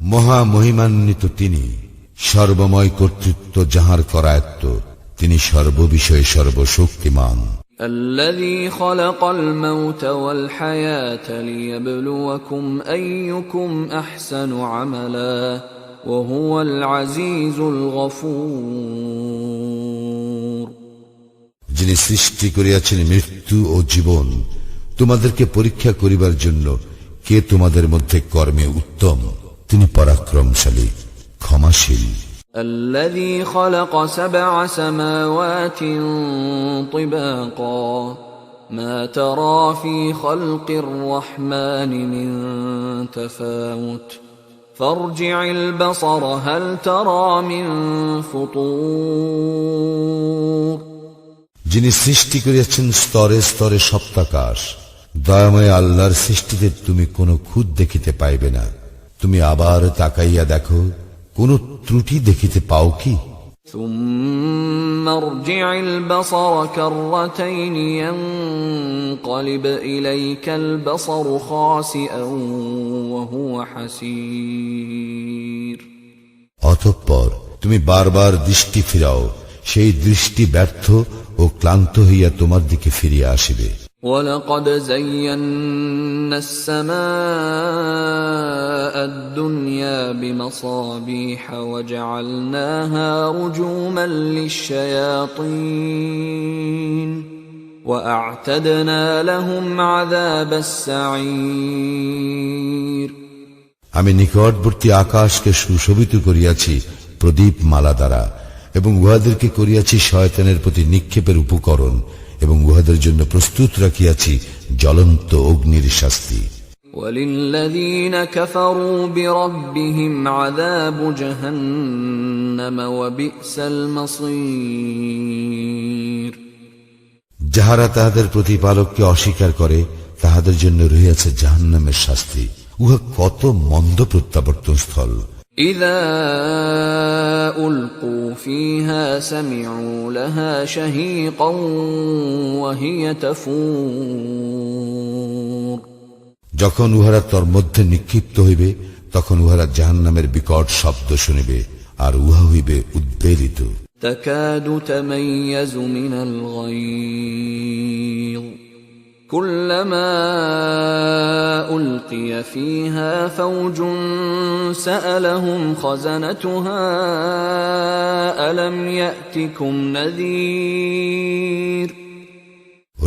মহা মহিমান্বিত তিনি, সর্বময় কর্তৃত্ব যাহার করায়ত্ত, তিনি সর্ববিষয়ে সর্বশক্তিমান। الذي خلق الموت والحياة ليبلوكم أيكم أحسن عملا وهو العزيز الغفور। যিনি সৃষ্টি করিয়াছেন মৃত্যু ও জীবন, তোমাদেরকে পরীক্ষা করিবার জন্য কে তোমাদের মধ্যে কর্মে উত্তম, তিনি পরাক্রমশালী, ক্ষমাশীল। الذي خلق 7 سماوات طباقا ما ترى في خلق الرحمن من تفاوت فارجع البصر هل ترى من فطور। যিনি সৃষ্টি করিয়াছেন স্তরে স্তরে সপ্তাকাশ, দয়াময় আল্লাহর সৃষ্টিতে তুমি কোনো খুঁত দেখিতে পাইবে না। তুমি আবার তাকাইয়া দেখো, কোন ত্রুটি দেখিতে পাও কি? ثم ارجع البصر كرتين ينقلب إليك البصر خاسئا وهو حسير। অতঃপর তুমি বারবার দৃষ্টি ফিরাও, সেই দৃষ্টি ব্যর্থ ও ক্লান্ত হইয়া তোমার দিকে ফিরিয়া আসিবে। وَلَقَدْ زَيَّنَّا السَّمَاءَ الدُّنْيَا بِمَصَابِيحَ وَجَعَلْنَاهَا رُجُومًا لِلشَّيَاطِينِ وَأَعْتَدْنَا لَهُمْ عَذَابَ السَّعِيرِ। আমি নিকটবর্তী আকাশকে সুশোভিত করিয়াছি প্রদীপ মালা দ্বারা, এবং উহাদেরকে করিয়াছি শয়তানের প্রতি নিক্ষেপের উপকরণ, এবং উহাদের জন্য প্রস্তুত রাখিয়াছি জ্বলন্ত অগ্নির শাস্তি। وَلِلَّذِينَ كَفَرُوا بِرَبِّهِمْ عَذَابُ جَهَنَّمَ وَبِئْسَ الْمَصِيرُ। যাহারা তাহাদের প্রতিপালককে অস্বীকার করে, তাহাদের জন্য রহিয়াছে জাহান্নামের শাস্তি, উহা কত মন্দ প্রত্যাবর্তন স্থল। إِذَا أُلْقُوا فِيهَا سَمِعُوا لَهَا شَهِيقًا وَهِيَ تَفُورُ। যখন উহারা তর মধ্যে নিক্ষিপ্ত হইবে, তখন উহারা জাহান্নামের বিকট শব্দ শুনিবে, আর উহা হইবে উদ্বেলিত। تَكَادُ تَمَيَّزُ مِنَ الْغَيْظِ كُلَّمَا أُلْقِيَ فِيهَا فَوْجٌ سَأَلَهُمْ خَزَنَتُهَا أَلَمْ يَأْتِكُمْ نَذِيرٌ।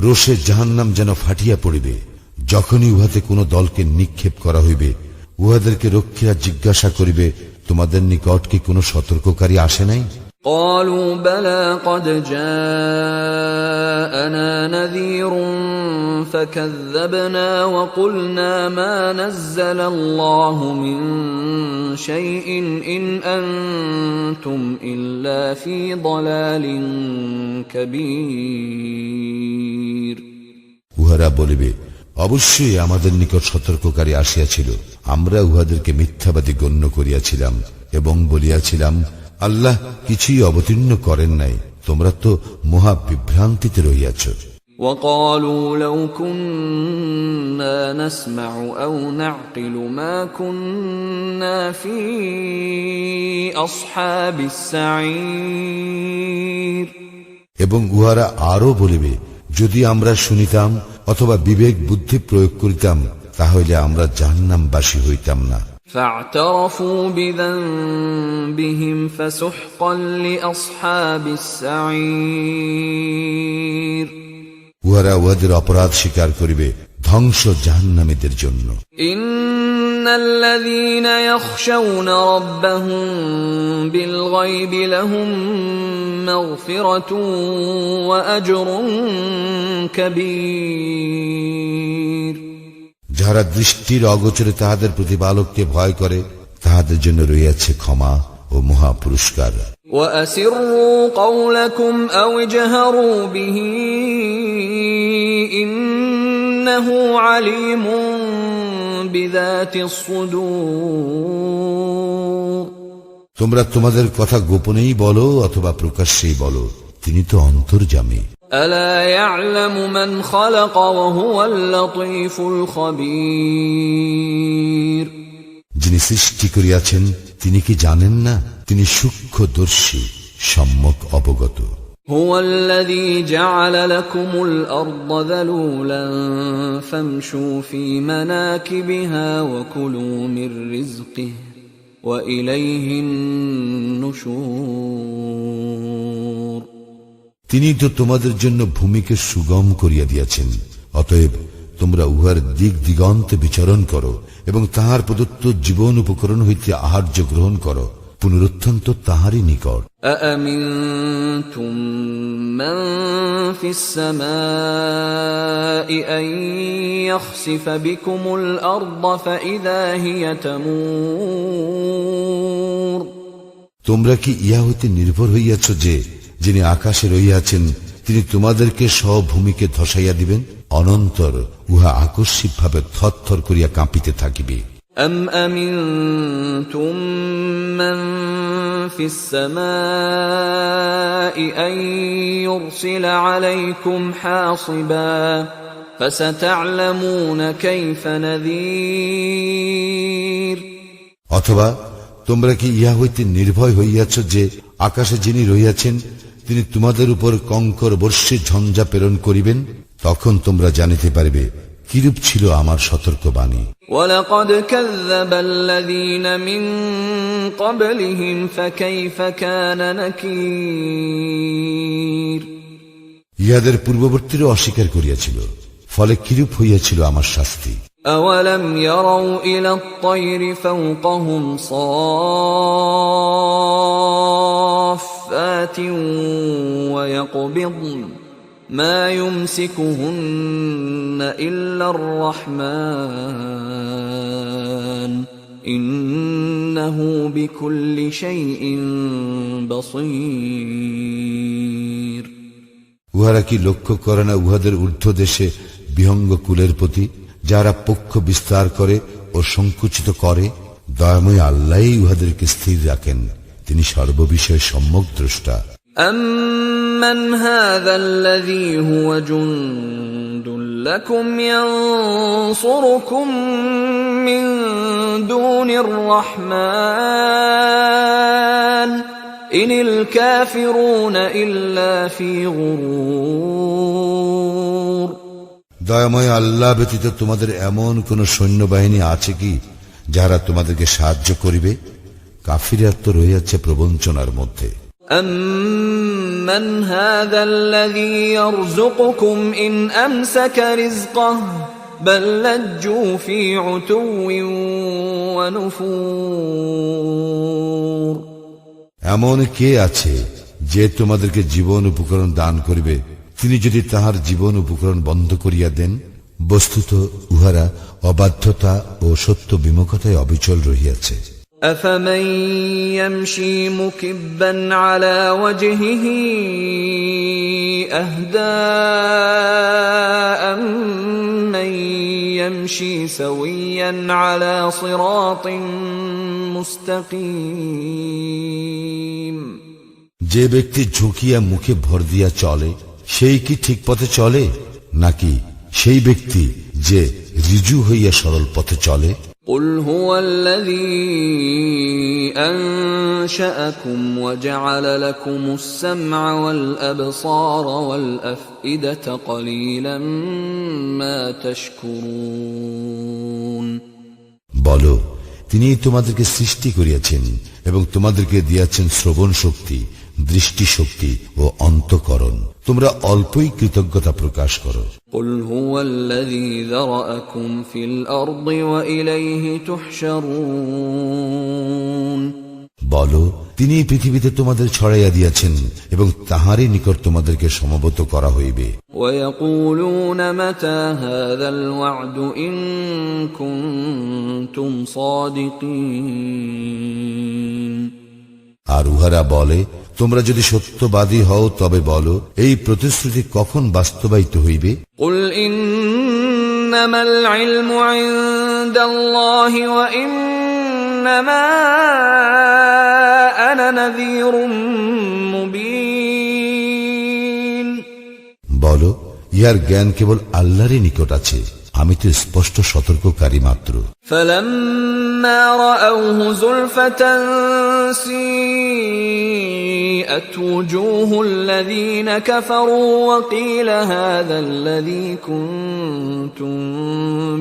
রোষে জাহান্নাম যেন ফাটিয়া পড়িবে, যখনই উহাতে কোন দলকে নিক্ষেপ করা হইবে, উহাদেরকে রক্ষীরা জিজ্ঞাসা করিবে, তোমাদের নিকট কি কোন সতর্ককারী আসে নাই? قالوا بلى قد جاءنا نذير فكذبنا وقلنا ما نزل الله من شيء إن أنتم إلا في ضلال كبير। উহারা বলিবে, অবশ্যই আমাদের নিকট সতর্ককারী আসিয়াছিল, আমরা উহাদেরকে মিথ্যাবাদী গণ্য করিয়াছিলাম এবং বলিয়াছিলাম, আল্লাহ কিছুই অবতীর্ণ করেন নাই, তোমরা তো মহা বিভ্রান্তিতে রহিয়াছ। وقالوا لو كنا نسمع أو نعقل ما كنا في أصحاب السعير। এবং উহারা আরো বলিবে, যদি আমরা শুনিতাম অথবা বিবেক বুদ্ধি প্রয়োগ করিতাম, তাহলে আমরা জাহান্নামবাসী হইতাম না। فاعترفوا بذنبهم فسحقا لأصحاب السعير। উহারা উহাদের অপরাধ স্বীকার করিবে, ধ্বংস জাহান্নামীদের জন্য। إن الذين يخشون ربهم بالغيب لهم مغفرة وأجر كبير। যাহারা দৃষ্টির অগোচরে তাহাদের প্রতিপালককে ভয় করে, তাহাদের জন্য রয়েছে ক্ষমা ও মহা পুরস্কার। وأسروا قولكم أو اجهروا به إنه عليم بذات الصدور। তোমরা তোমাদের কথা গোপনেই বলো অথবা প্রকাশ্যেই বলো, তিনি তো অন্তর্যামী। ألا يعلم من خلق وهو اللطيف الخبير। যিনি যিনি সৃষ্টি করিয়াছেন তিনি কি জানেন না? তিনি সূক্ষ্মদর্শী, সম্যক অবগত। هو الذي جعل لكم الأرض ذلولا فامشوا في مناكبها وكلوا من رزقه وإليه النشور। তিনি তো তোমাদের জন্য ভূমিকে সুগম করিয়া দিয়াছেন, অতএব তোমরা উহার দিক দিগন্তে বিচরণ করো এবং তাহার প্রদত্ত জীবন উপকরণ হইতে আহার্য গ্রহণ করো। পুনরুত্থান তো তাহারই নিকট। أأمنتم من في السماء أن يخسف بكم الأرض فإذا هي تمور। তোমরা কি ইহা হইতে নির্ভর হইয়াছ যে যিনি আকাশে রহিয়াছেন তিনি তোমাদেরকে ভূমিকে ধসাইয়া দিবেন, অনন্তর উহা আকস্মিকভাবে থরথর করিয়া কাঁপিতে থাকিবে। أم أمنتم من في السماء أن يرسل عليكم حاصبا فستعلمون كيف نذير। অথবা তোমরা কি ইহা হইতে নির্ভয় হইয়াছ যে আকাশে যিনি রহিয়াছেন তিনি তোমাদের উপর কঙ্কর বর্ষে ঝঞ্ঝা প্রেরণ করিবেন, তখন তোমরা জানিতে পারবে কিরূপ ছিল আমার সতর্কবাণী। وَلَقَدْ كَذَّبَ الَّذِينَ مِن قَبْلِهِمْ فَكَيْفَ كَانَ نَكِيرِ। ইহাদের পূর্ববর্তীরা অস্বীকার করিয়াছিল, ফলে কিরূপ হইয়াছিল আমার শাস্তি। أَوَلَمْ يَرَوْا إِلَى الطَّيْرِ فَوْقَهُمْ صَافَّاتٍ وَيَقْبِضْنَ مَا يُمْسِكُهُنَّ إِلَّا الرَّحْمَنُ إِنَّهُ بِكُلِّ شَيْءٍ بَصِيرٌ। উহারা কি লক্ষ্য করে না উহাদের ঊর্ধ্ব দেশে বিহঙ্গ কুলের প্রতি, যারা পক্ষ বিস্তার করে ও সংকুচিত করে? দয়াময় আল্লাহই উহাদেরকে স্থির রাখেন, তিনি সর্ববিষয়ে সম্যক দ্রষ্টা। أَمَّنْ هَذَا الَّذِي هُوَ جُندٌ لَكُمْ يَنصُرُكُم مِّن دُونِ الرَّحْمَنِ إِنِ الْكَافِرُونَ إِلَّا فِي غُرُورٍ। দয়াময় আল্লাহ ব্যতীত তোমাদের এমন কোন সৈন্যবাহিনী আছে কি যারা তোমাদেরকে সাহায্য করিবে? কাফিররা তো রহিয়াছে প্রবঞ্চনার মধ্যে। أَمَّنْ هَذَا الَّذِي يَرْزُقُكُمْ إِنْ أَمْسَكَ رِزْقَهُ بَل لَّجُّوا فِي عُتُوٍّ وَنُفُورٍ। এমন কে আছে যে তোমাদেরকে জীবন উপকরণ দান করিবে তিনি যদি তাহার জীবন উপকরণ বন্ধ করিয়া দেন? বস্তুত উহারা অবাধ্যতা ও সত্য বিমুখতায় অবিচল রহিয়াছে। أَفَمَن يَمْشِي مُكِبًّا عَلَى وَجْهِهِ أَهْدَىٰ أَمَّن يَمْشِي سَوِيًّا عَلَى صِرَاطٍ مُسْتَقِيمٍ। যে ব্যক্তি ঝুঁকিয়া মুখে ভর দিয়া চলে সেই কি ঠিক পথে চলে, নাকি সেই ব্যক্তি যে ঋজু হইয়া সরল পথে চলে? قُلْ هُوَ الَّذِي أَنشَأَكُمْ وَجَعَلَ لَكُمُ السَّمْعَ وَالْأَبْصَارَ وَالْأَفْئِدَةَ قَلِيلًا مَا تَشْكُرُونَ। বলো, তিনি তোমাদেরকে সৃষ্টি করিয়াছেন এবং তোমাদেরকে দিয়াছেন শ্রবণ শক্তি, দৃষ্টি শক্তি ও অন্তঃকরণ, তোমরা অল্পই কৃতজ্ঞতা প্রকাশ করো। قُلْ هُوَ الَّذِي ذَرَأَكُمْ فِي الْأَرْضِ وَإِلَيْهِ تُحْشَرُونَ। বলো, তিনি পৃথিবীতে তোমাদের ছড়াইয়া দিয়াছেন এবং তাহারই নিকট তোমাদেরকে সমবেত করা হইবে। وَيَقُولُونَ مَتَى هَذَا الْوَعْدُ إِن كُنتُمْ صَادِقِينَ। আর উহারা বলে, তোমরা যদি সত্যবাদী হও তবে বলো, এই প্রতিশ্রুতি কখন বাস্তবায়িত হইবে? قُلْ إِنَّمَا الْعِلْمُ عِندَ اللَّهِ وَإِنَّمَا أَنَا نَذِيرٌ مُبِينٌ। বলো, ইহার জ্ঞান কেবল আল্লাহরই নিকট আছে, আমি তো স্পষ্ট সতর্ককারী মাত্র। فَلَمَّا فلما رأوه زلفة سيئت وجوه الذين كفروا وقيل هذا الذي كنتم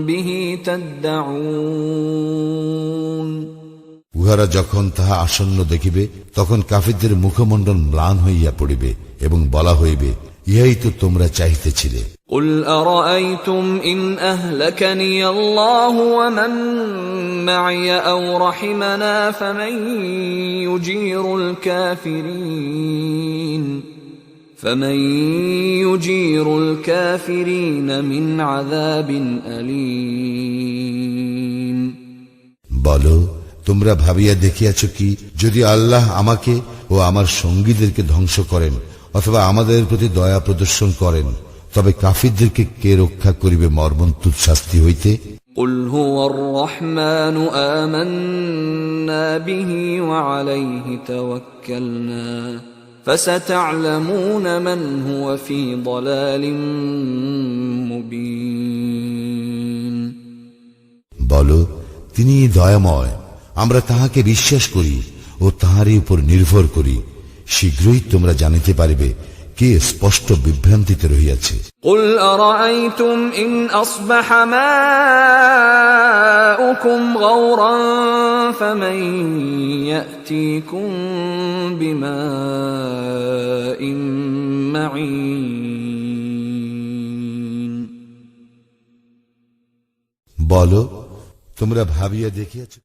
به تدعون উহারা যখন তাহা আসন্ন দেখিবে তখন কাফিরদের মুখমণ্ডল ম্লান হইয়া পড়িবে এবং বলা হইবে, ইহাই তো তোমরা চাহিতেছিলে। قل أرأيتم إن أهلكني الله ومن معي أو رحمنا فمن يجير الكافرين من عذاب أليم বলো, তোমরা ভাবিয়া দেখিয়াছ কি, যদি আল্লাহ আমাকে ও আমার সঙ্গীদেরকে ধ্বংস করেন অথবা আমাদের প্রতি দয়া প্রদর্শন করেন, তবে কাফিরদেরকে কে রক্ষা করিবে মর্মন্তুদ শাস্তি হইতে? قل هو الرحمن آمنا به وعليه توكلنا فستعلمون من هو في ضلال مبين বলো, তিনি দয়াময়, আমরা তাহাকে বিশ্বাস করি ও তাহারই উপর নির্ভর করি। শীঘ্রই তোমরা জানিতে পারিবে কে স্পষ্ট বিভ্রান্তিতে রহিয়াছে। قل أرأيتم إن أصبح ماؤكم غورا فمن يأتيكم بماء معين বলো, তোমরা ভাবিয়া দেখিয়াছ